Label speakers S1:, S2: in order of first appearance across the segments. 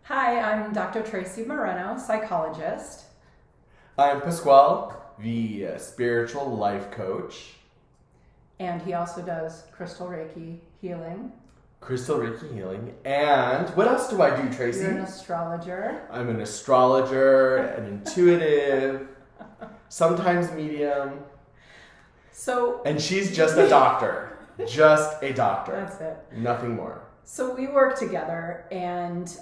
S1: Hi, I'm Dr. Tracy Moreno, psychologist.
S2: I'm Pasquale, the spiritual life coach.
S1: And he also does crystal Reiki healing.
S2: Crystal Reiki healing. And what else do I do, Tracy?
S1: You're an astrologer.
S2: I'm an astrologer, an intuitive, sometimes medium. And she's just a doctor. Just a doctor.
S1: That's it.
S2: Nothing more.
S1: So we work together and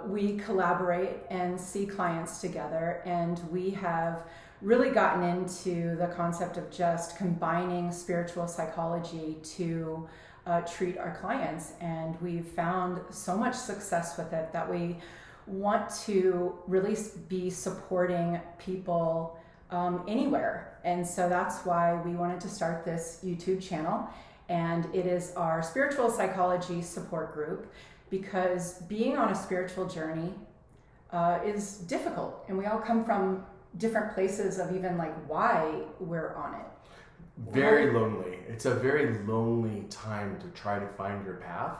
S1: we collaborate and see clients together, and we have really gotten into the concept of just combining spiritual psychology to treat our clients, and we've found so much success with it that we want to really be supporting people anywhere. And so that's why we wanted to start this YouTube channel. And it is our spiritual psychology support group, because being on a spiritual journey is difficult, and we all come from different places of even like why we're on it.
S2: Very lonely. It's a very lonely time to try to find your path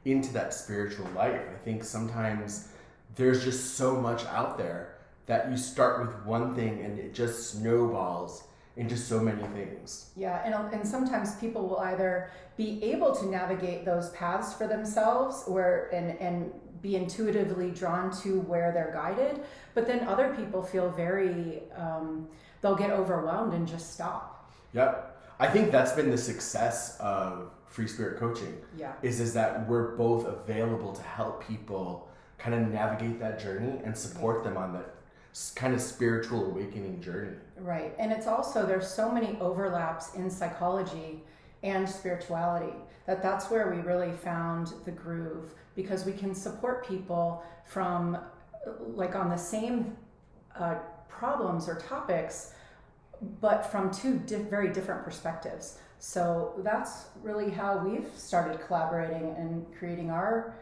S2: into that spiritual life. I think sometimes there's just so much out there that you start with one thing and it just snowballs into so many things.
S1: Yeah, and sometimes people will either be able to navigate those paths for themselves and be intuitively drawn to where they're guided, but then other people feel very, they'll get overwhelmed and just stop.
S2: Yep. I think that's been the success of Free Spirit Coaching.
S1: Yeah.
S2: Is that we're both available to help people kind of navigate that journey and support them on that kind of spiritual awakening journey.
S1: Right. And it's also, there's so many overlaps in psychology and spirituality that's where we really found the groove, because we can support people from like on the same problems or topics, but from two very different perspectives. So that's really how we've started collaborating and creating our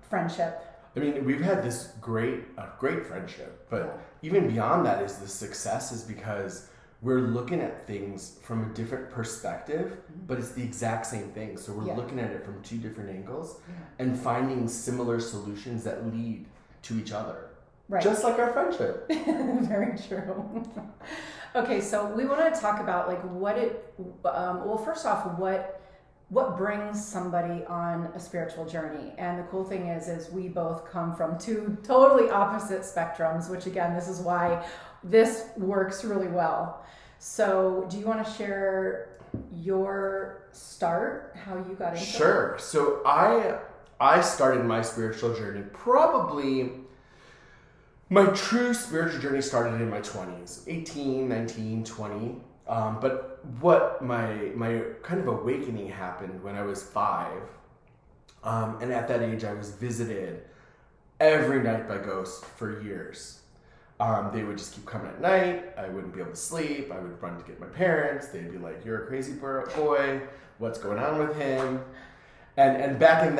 S1: friendship.
S2: I mean, we've had this great friendship, but even beyond that is the success is because we're looking at things from a different perspective, but it's the exact same thing. So we're looking at it from two different angles and finding similar solutions that lead to each other.
S1: Right.
S2: Just like our friendship.
S1: Very true. Okay, so we want to talk about like well, first off, what brings somebody on a spiritual journey. And the cool thing is we both come from two totally opposite spectrums, which again, this is why this works really well. So do you want to share your start, how you got into it?
S2: Sure. So I started my spiritual journey probably, my true spiritual journey started in my 20s, 18, 19, 20. But what my kind of awakening happened when I was 5. And at that age I was visited every night by ghosts for years. They would just keep coming at night. I wouldn't be able to sleep. I would run to get my parents. They'd be like, "You're a crazy boy. What's going on with him?" And back in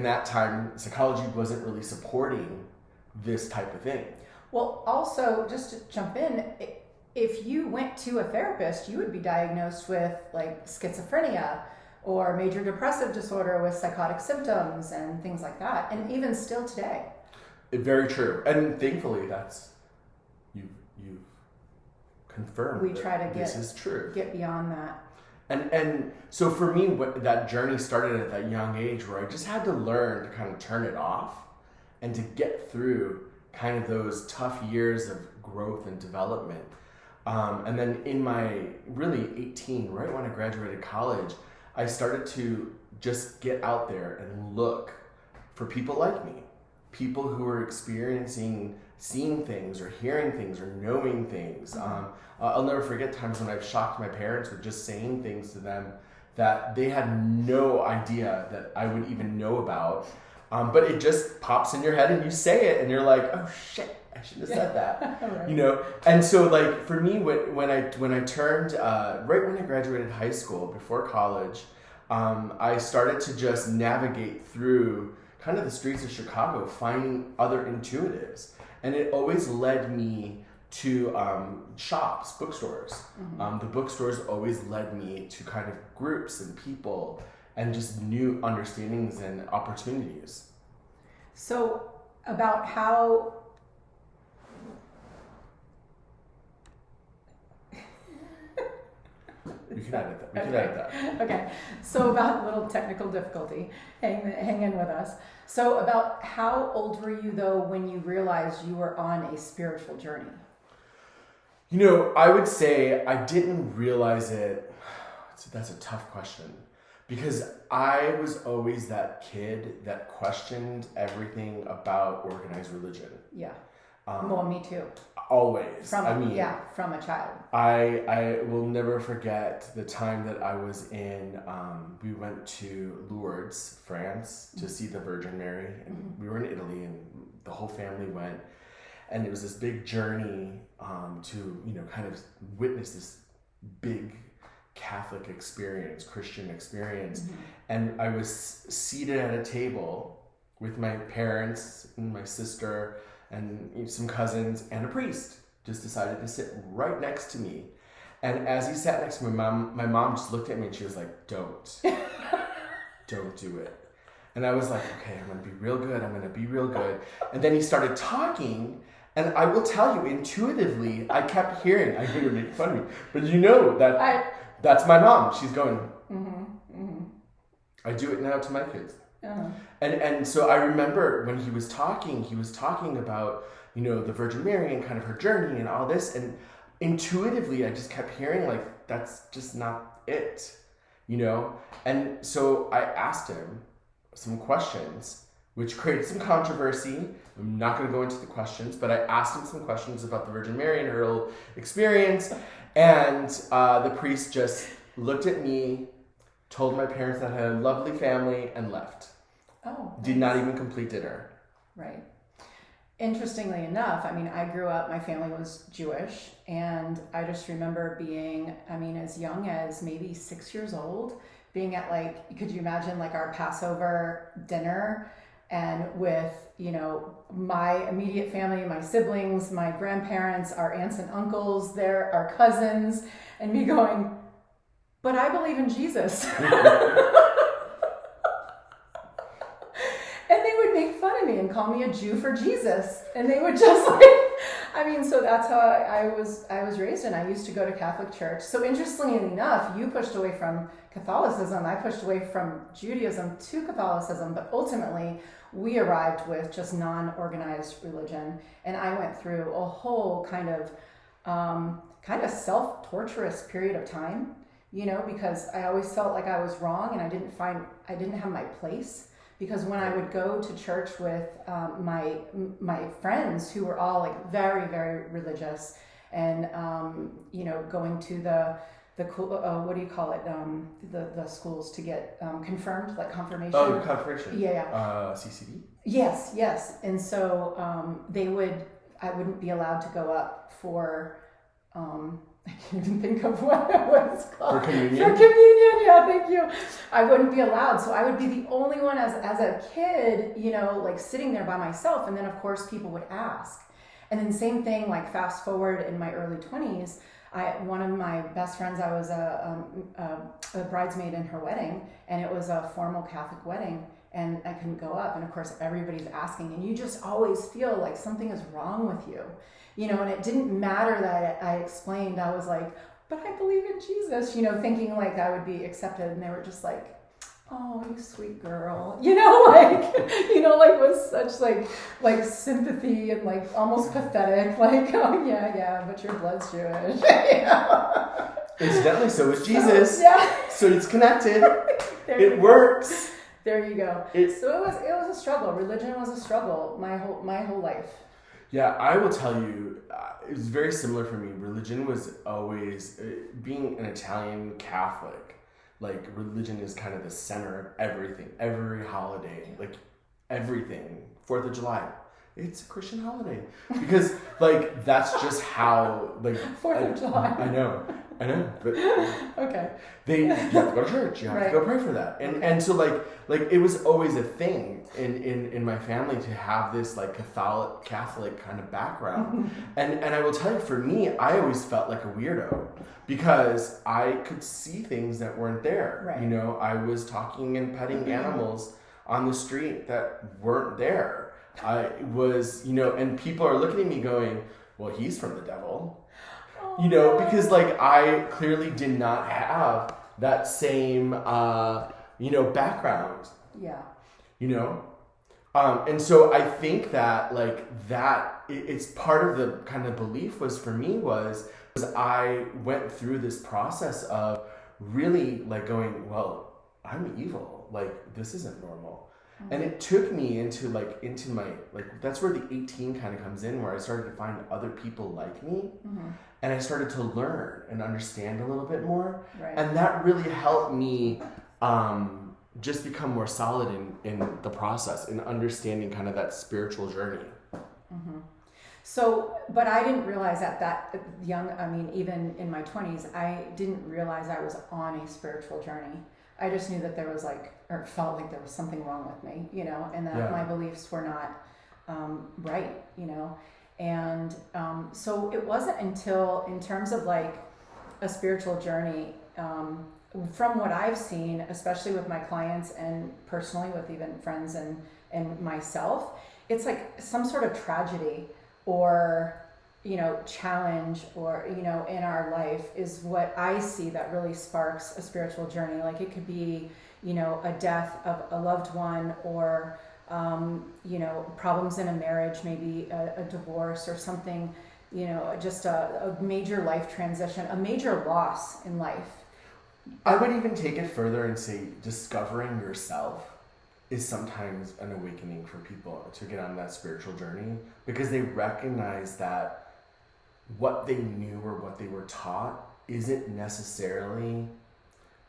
S2: that time, psychology wasn't really supporting this type of thing.
S1: Well, also, just to jump in, if you went to a therapist, you would be diagnosed with like schizophrenia or major depressive disorder with psychotic symptoms and things like that. And even still today.
S2: Very true. And thankfully you've confirmed
S1: we try to
S2: this is true.
S1: Get beyond that.
S2: And so for me, that journey started at that young age where I just had to learn to kind of turn it off and to get through kind of those tough years of growth and development. And then in my really 18, right when I graduated college, I started to just get out there and look for people like me, people who were experiencing, seeing things or hearing things or knowing things. I'll never forget times when I've shocked my parents with just saying things to them that they had no idea that I would even know about. But it just pops in your head and you say it and you're like, oh shit, I shouldn't have said that.
S1: Right.
S2: You know? And so like for me, when I turned, right when I graduated high school, before college, I started to just navigate through kind of the streets of Chicago, finding other intuitives. And it always led me to shops, bookstores.
S1: Mm-hmm.
S2: The bookstores always led me to kind of groups and people and just new understandings and opportunities.
S1: So about how
S2: We can edit that. We can edit that.
S1: Okay, so about a little technical difficulty. Hang in with us. So about how old were you though when you realized you were on a spiritual journey?
S2: You know, I would say I didn't realize it. That's a tough question because I was always that kid that questioned everything about organized religion.
S1: Yeah. Well, me too.
S2: Always.
S1: From a child.
S2: I will never forget the time that I was in, we went to Lourdes, France to see the Virgin Mary. And we were in Italy and the whole family went. And it was this big journey to, kind of witness this big Catholic experience, Christian experience. And I was seated at a table with my parents and my sister and some cousins and a priest just decided to sit right next to me. And as he sat next to my mom just looked at me and she was like, don't do it. And I was like, okay, I'm gonna be real good. And then he started talking, and I will tell you, intuitively, I kept hearing, I think you're making fun of me, but that's my mom. She's going, I do it now to my kids. And so I remember when he was talking about, the Virgin Mary and kind of her journey and all this. And intuitively, I just kept hearing like, that's just not it, And so I asked him some questions, which created some controversy. I'm not going to go into the questions, but I asked him some questions about the Virgin Mary and her whole experience. And the priest just looked at me, told my parents that I had a lovely family, and left.
S1: Oh.
S2: Did not even complete dinner.
S1: Right. Interestingly enough, I grew up, my family was Jewish, and I just remember being, as young as maybe 6 years old, being at could you imagine our Passover dinner and with, my immediate family, my siblings, my grandparents, our aunts and uncles, our cousins, and me going, but I believe in Jesus. And they would make fun of me and call me a Jew for Jesus. And they would just so that's how I was raised, and I used to go to Catholic church. So interestingly enough, you pushed away from Catholicism. I pushed away from Judaism to Catholicism, but ultimately we arrived with just non-organized religion. And I went through a whole kind of self-torturous period of time, because I always felt like I was wrong and I didn't have my place. Because when I would go to church with my friends who were all very, very religious, and going to the what do you call it, the schools to get confirmed, confirmation.
S2: Oh, confirmation.
S1: Yeah.
S2: CCD.
S1: Yes. And so I wouldn't be allowed to go up for. I can't even think of what it's called.
S2: For communion?
S1: For communion, yeah, thank you. I wouldn't be allowed, so I would be the only one as a kid, sitting there by myself. And then, of course, people would ask. And then same thing, fast forward in my early 20s, one of my best friends, I was a bridesmaid in her wedding, and it was a formal Catholic wedding, and I couldn't go up. And of course, everybody's asking, and you just always feel like something is wrong with you. And it didn't matter that I explained. I was like, but I believe in Jesus, thinking I would be accepted. And they were just like, oh, you sweet girl, with such sympathy and almost pathetic, oh yeah, but your blood's Jewish.
S2: Incidentally, so is Jesus. So it's connected. It works.
S1: There you go. So it was a struggle. Religion was a struggle my whole life.
S2: Yeah, I will tell you, it was very similar for me. Religion was always, being an Italian Catholic, religion is kind of the center of everything, every holiday, everything. 4th of July, it's a Christian holiday. Because, that's just how,
S1: 4th of July.
S2: I know, but
S1: okay.
S2: You have to go to church, you have to go pray for that. And so it was always a thing in my family to have this Catholic kind of background. And I will tell you, for me, I always felt like a weirdo because I could see things that weren't there.
S1: Right.
S2: I was talking and petting animals on the street that weren't there. I was, and people are looking at me going, well, he's from the devil, because like I clearly did not have that same, background,
S1: Yeah.
S2: And so I think that like that it's part of the kind of belief was for me was I went through this process of really like going, well, I'm evil. Like this isn't normal. Mm-hmm. And it took me into my, that's where the 18 kind of comes in, where I started to find other people like me. Mm-hmm. And I started to learn and understand a little bit more.
S1: Right.
S2: And that really helped me just become more solid in the process, in understanding kind of that spiritual journey.
S1: Mm-hmm. So, but I didn't realize at that young, even in my 20s, I didn't realize I was on a spiritual journey. I just knew that there was or felt like there was something wrong with me, and that my beliefs were not right, And so it wasn't until, in terms of like a spiritual journey, from what I've seen, especially with my clients and personally with even friends and myself, it's like some sort of tragedy or, challenge or, in our life is what I see that really sparks a spiritual journey. Like it could be, a death of a loved one or, problems in a marriage, maybe a divorce or something, just a major life transition, a major loss in life.
S2: I would even take it further and say discovering yourself is sometimes an awakening for people to get on that spiritual journey, because they recognize that what they knew or what they were taught isn't necessarily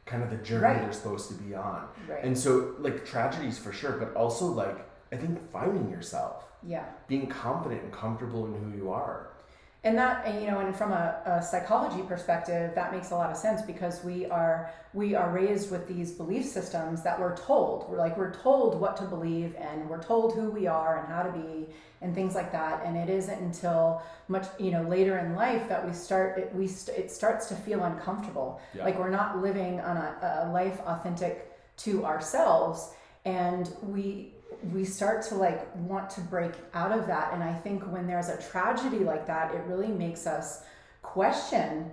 S2: kind of the journey they're supposed to be on.
S1: Right.
S2: And so like tragedies for sure, but also like I think finding yourself.
S1: Yeah.
S2: Being confident and comfortable in who you are.
S1: And that, and from a psychology perspective, that makes a lot of sense, because we are raised with these belief systems that we're told. We're told what to believe, and we're told who we are and how to be and things like that. And it isn't until much, later in life that it starts to feel uncomfortable. Yeah. Like we're not living on a life authentic to ourselves, and we start to want to break out of that. And I think when there's a tragedy like that, it really makes us question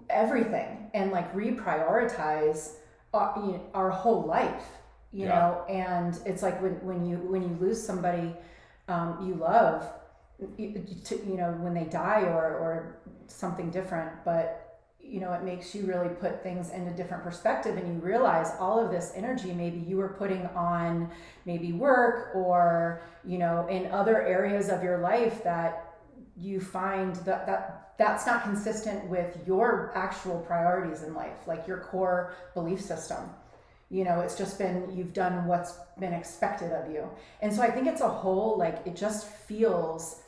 S1: everything and reprioritize our whole life, you know. And it's like when you lose somebody you love, when they die or something different, but it makes you really put things into different perspective, and you realize all of this energy maybe you were putting on maybe work or, in other areas of your life that you find that's not consistent with your actual priorities in life, like your core belief system. It's just you've done what's been expected of you. And so I think it's a whole, it just feels,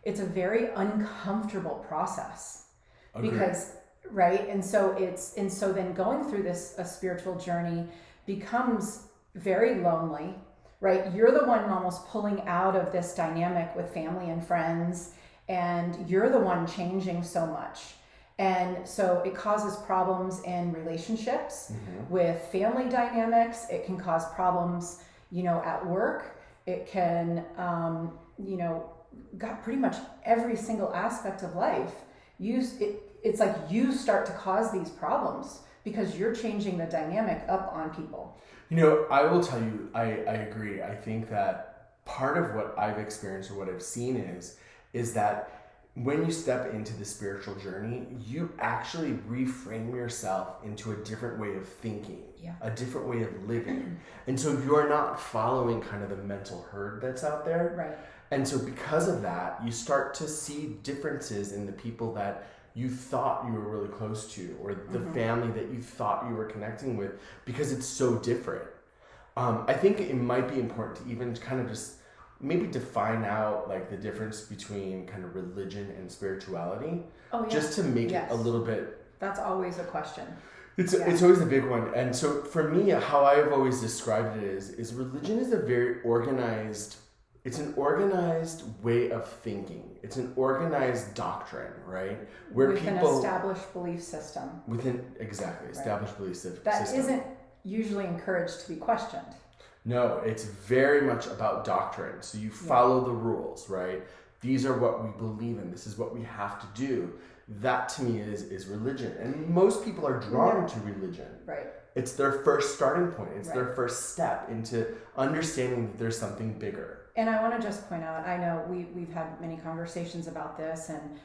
S1: it's a very uncomfortable process. Agreed. Because right. And so then going through a spiritual journey becomes very lonely, right? You're the one almost pulling out of this dynamic with family and friends, and you're the one changing so much. And so it causes problems in relationships, mm-hmm. with family dynamics. It can cause problems, at work. It can, got pretty much every single aspect of life. It's like you start to cause these problems because you're changing the dynamic up on people.
S2: I will tell you, I agree. I think that part of what I've experienced or what I've seen is that when you step into the spiritual journey, you actually reframe yourself into a different way of thinking, a different way of living. And so you're not following kind of the mental herd that's out there.
S1: Right.
S2: And so because of that, you start to see differences in the people that you thought you were really close to, or the mm-hmm. family that you thought you were connecting with, because it's so different. I think it might be important to even kind of just maybe define out the difference between kind of religion and spirituality, just to make it a little bit.
S1: That's always a question.
S2: It's always a big one. And so for me, how I've always described it is religion is a very organized. It's an organized way of thinking. It's an organized doctrine, right? Where
S1: with an established belief system.
S2: Established belief system.
S1: That isn't usually encouraged to be questioned.
S2: No, it's very much about doctrine. So you follow the rules, right? These are what we believe in. This is what we have to do. That to me is religion. And most people are drawn to religion.
S1: Right.
S2: It's their first starting point. It's
S1: Right.
S2: their first step into understanding that there's something bigger.
S1: And I want to just point out, I know we've had many conversations about this, and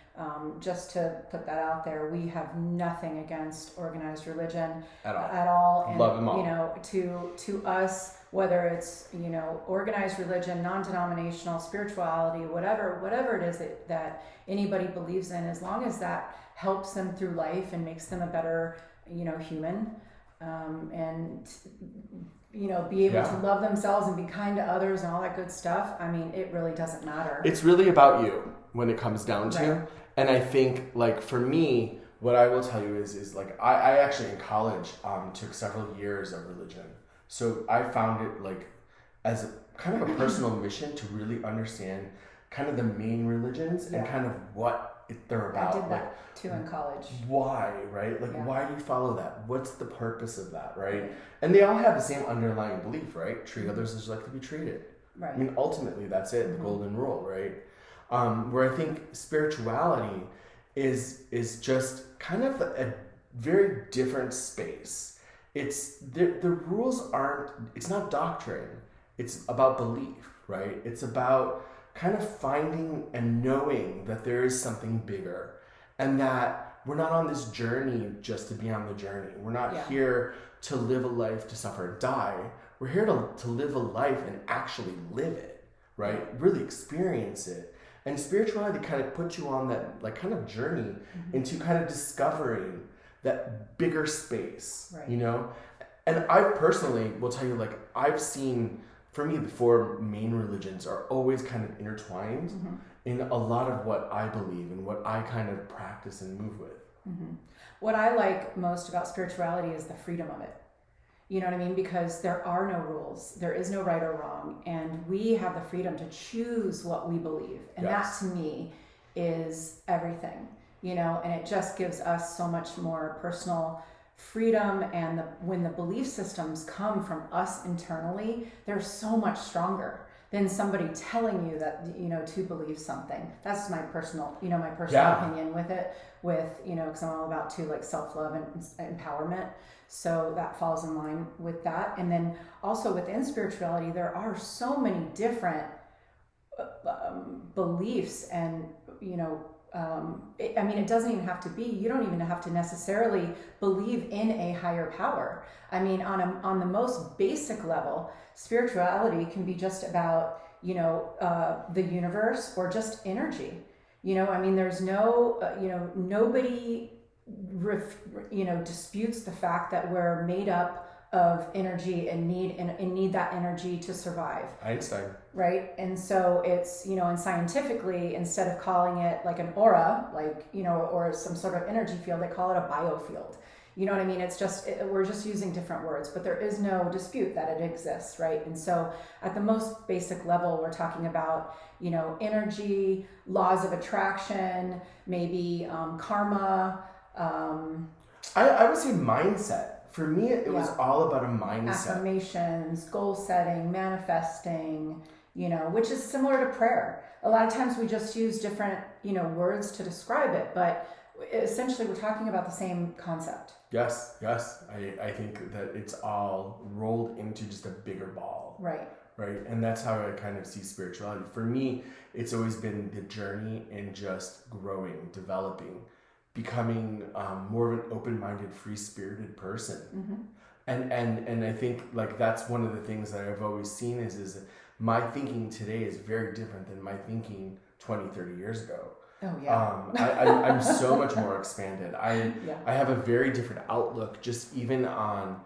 S1: just to put that out there, we have nothing against organized religion
S2: At all.
S1: And,
S2: Love them all.
S1: you know, to us, whether it's, you know, organized religion, non-denominational, spirituality, whatever it is that anybody believes in, as long as that helps them through life and makes them a better, you know, human, and you know, be able to love themselves and be kind to others and all that good stuff. I mean, it really doesn't matter.
S2: It's really about you when it comes down to.
S1: Right.
S2: And I think, like, for me, what I will tell you is like, I actually in college took several years of religion. So I found it like as a, kind of a personal mission to really understand kind of the main religions and kind of what they're about.
S1: I did that too in college.
S2: Why, right? Like, why do you follow that? What's the purpose of that, right? And they all have the same underlying belief, right? Treat others as you like to be treated.
S1: Right.
S2: I mean, ultimately, that's it, the golden rule, right? Where I think spirituality is just kind of a very different space. It's the rules aren't. It's not doctrine. It's about belief, right? It's about kind of finding and knowing that there is something bigger, and that we're not on this journey just to be on the journey. We're not here to live a life to suffer and die. We're here to live a life and actually live it, right? Really experience it. And spirituality kind of puts you on that like kind of journey into kind of discovering that bigger space, you know? And I personally will tell you, like, I've seen, for me, the four main religions are always kind of intertwined in a lot of what I believe and what I kind of practice and move with.
S1: What I like most about spirituality is the freedom of it. You know what I mean? Because there are no rules. There is no right or wrong. And we have the freedom to choose what we believe. And that to me is everything, you know, and it just gives us so much more personal freedom. And when the belief systems come from us internally, they're so much stronger than somebody telling you that, you know, to believe something. That's my personal, you know, opinion with it, you know, because I'm all about too, like, self-love and empowerment. So that falls in line with that. And then also within spirituality, there are so many different beliefs and, you know, I mean, it doesn't even have to be, you don't even have to necessarily believe in a higher power. I mean, on the most basic level, spirituality can be just about, you know, the universe or just energy. You know, I mean, there's no, you know, nobody, you know, disputes the fact that we're made up of energy and need that energy to survive.
S2: Einstein.
S1: Right? And so it's, you know, and scientifically, instead of calling it like an aura, like, you know, or some sort of energy field, they call it a biofield. You know what I mean? It's just, we're just using different words, but there is no dispute that it exists, right? And so at the most basic level, we're talking about, you know, energy, laws of attraction, maybe karma.
S2: I would say mindset. For me, it was all about a mindset.
S1: Affirmations, goal setting, manifesting, you know, which is similar to prayer. A lot of times we just use different, you know, words to describe it, but essentially we're talking about the same concept.
S2: Yes. I think that it's all rolled into just a bigger ball.
S1: Right.
S2: And that's how I kind of see spirituality. For me, it's always been the journey in just growing, developing, becoming more of an open-minded, free-spirited person. And I think, like, that's one of the things that I've always seen is my thinking today is very different than my thinking 20, 30 years ago.
S1: Oh yeah.
S2: I'm so much more expanded. I have a very different outlook, just even on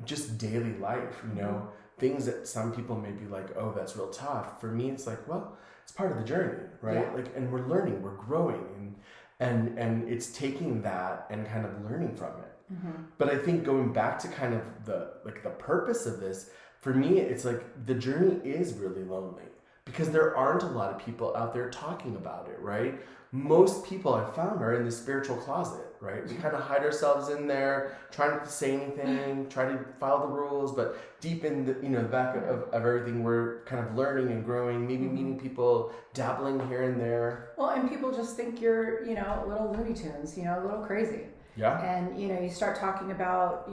S2: just daily life, you know, things that some people may be like, oh, that's real tough. For me, it's like, well, it's part of the journey, right? Like, and we're learning, we're growing, and it's taking that and kind of learning from it. But I think going back to kind of the purpose of this, for me, it's like the journey is really lonely. because there aren't a lot of people out there talking about it, right? Most people I've found are in the spiritual closet, right? We kind of hide ourselves in there, try not to say anything, try to follow the rules, but deep in the the back of everything, we're kind of learning and growing, maybe meeting people, dabbling here and there.
S1: Well, and people just think you're, little Looney Tunes, a little crazy.
S2: Yeah.
S1: And, you start talking about,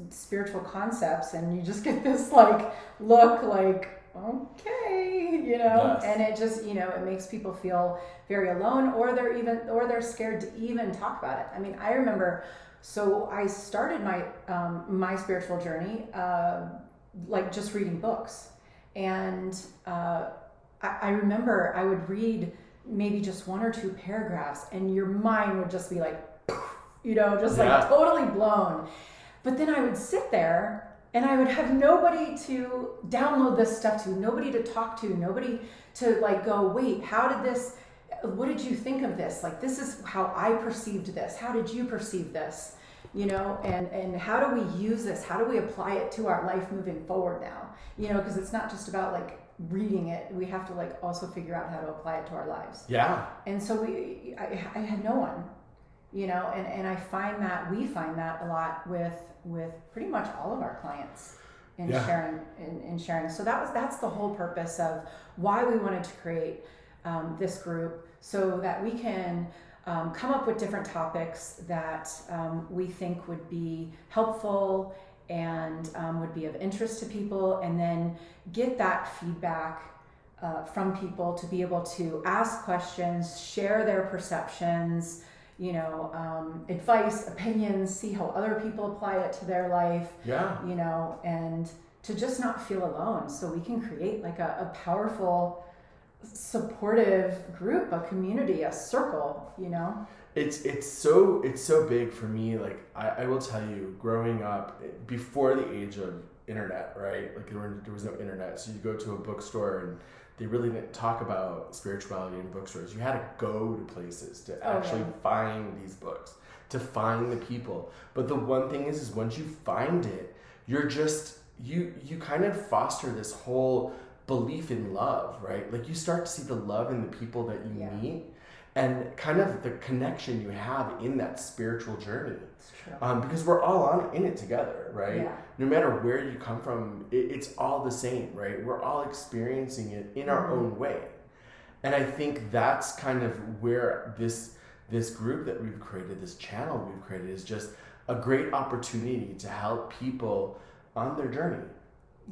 S1: spiritual concepts and you just get this look like, okay,
S2: Yes.
S1: and it just, it makes people feel very alone, or they're scared to even talk about it. I mean, I remember, so I started my spiritual journey, just reading books. And, I remember I would read maybe just one or two paragraphs and your mind would just be like, totally blown. But then I would sit there and I would have nobody to download this stuff to, nobody to talk to, nobody to go, wait, what did you think of this? This is how I perceived this. How did you perceive this? And how do we use this? How do we apply it to our life moving forward now? Because it's not just about reading it. We have to also figure out how to apply it to our lives.
S2: Yeah.
S1: And so I had no one, and we find that a lot with pretty much all of our clients in sharing. So that's the whole purpose of why we wanted to create this group, so that we can come up with different topics that we think would be helpful and would be of interest to people, and then get that feedback from people to be able to ask questions, share their perceptions, advice, opinions, see how other people apply it to their life, and to just not feel alone. So we can create a powerful, supportive group, a community, a circle,
S2: It's so big for me. I will tell you, growing up before the age of internet, right? There was no internet, so you go to a bookstore and they really didn't talk about spirituality in bookstores. You had to go to places to actually find these books, to find the people. But the one thing is once you find it, you're just, you kind of foster this whole belief in love, right? You start to see the love in the people that you meet, and kind of the connection you have in that spiritual journey.
S1: It's true.
S2: Because we're all in it together, right?
S1: Yeah.
S2: No matter where you come from, it's all the same, right? We're all experiencing it in our own way. And I think that's kind of where this group that we've created, this channel we've created, is just a great opportunity to help people on their journey.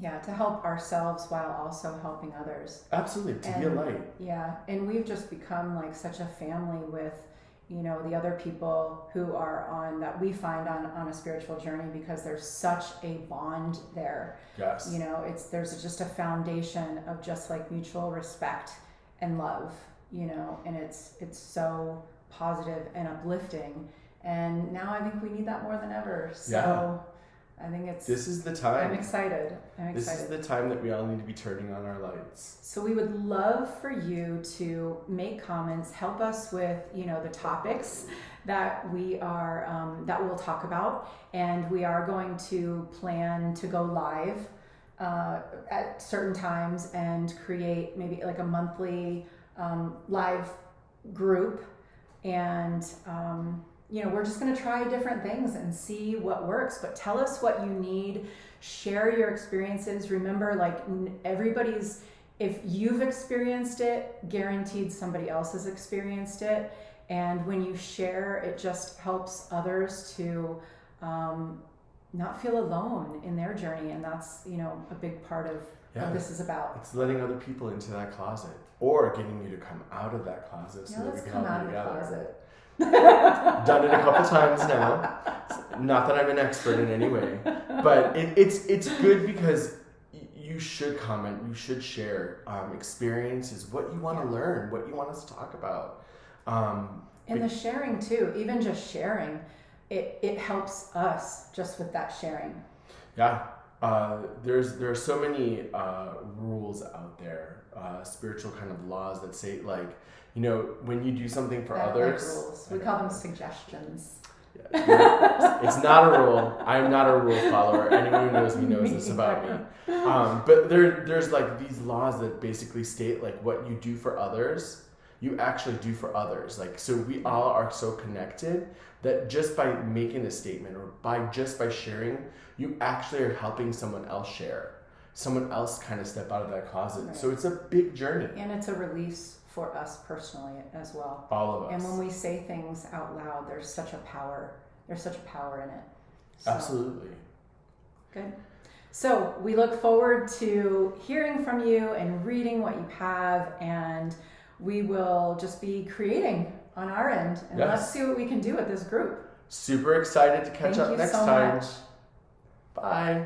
S1: Yeah, to help ourselves while also helping others.
S2: Absolutely, to be a light.
S1: Yeah, and we've just become such a family with, the other people who are that we find on a spiritual journey, because there's such a bond there.
S2: Yes.
S1: There's just a foundation of just mutual respect and love, and it's so positive and uplifting. And now I think we need that more than ever. So I think this is the time. I'm excited.
S2: This is the time that we all need to be turning on our lights.
S1: So we would love for you to make comments, help us with, the topics that that we'll talk about, and we are going to plan to go live at certain times and create maybe a monthly live group, and we're just going to try different things and see what works. But tell us what you need. Share your experiences. Remember, if you've experienced it, guaranteed somebody else has experienced it. And when you share, it just helps others to not feel alone in their journey. And that's, a big part of what this is about.
S2: It's letting other people into that closet, or getting you to come out of that closet.
S1: So that we can come out of the closet.
S2: Done it a couple times now. Not that I'm an expert in any way, but it's good, because you should comment, you should share experiences, what you want to learn, what you want us to talk about.
S1: And the sharing too, even just sharing, it helps us just with that sharing.
S2: Yeah. There are so many rules out there, spiritual kind of laws that say when you do something for others.
S1: Rules. We call them suggestions.
S2: It's not a rule. I'm not a rule follower. Anyone who knows me knows this about me. But there's like these laws that basically state like what you do for others, you actually do for others. Like, so we all are so connected that just by making a statement or by sharing, you actually are helping someone else share. Someone else kind of step out of that closet.
S1: Right.
S2: So it's a big journey.
S1: And it's a release for us personally as well.
S2: All of us.
S1: And when we say things out loud, there's such a power. There's such a power in it. So,
S2: Absolutely.
S1: good. So we look forward to hearing from you and reading what you have, and we will just be creating on our end. And
S2: Yes.
S1: let's see what we can do with this group.
S2: Super excited to catch
S1: Thank
S2: up
S1: you
S2: next
S1: so
S2: time.
S1: much.
S2: Bye.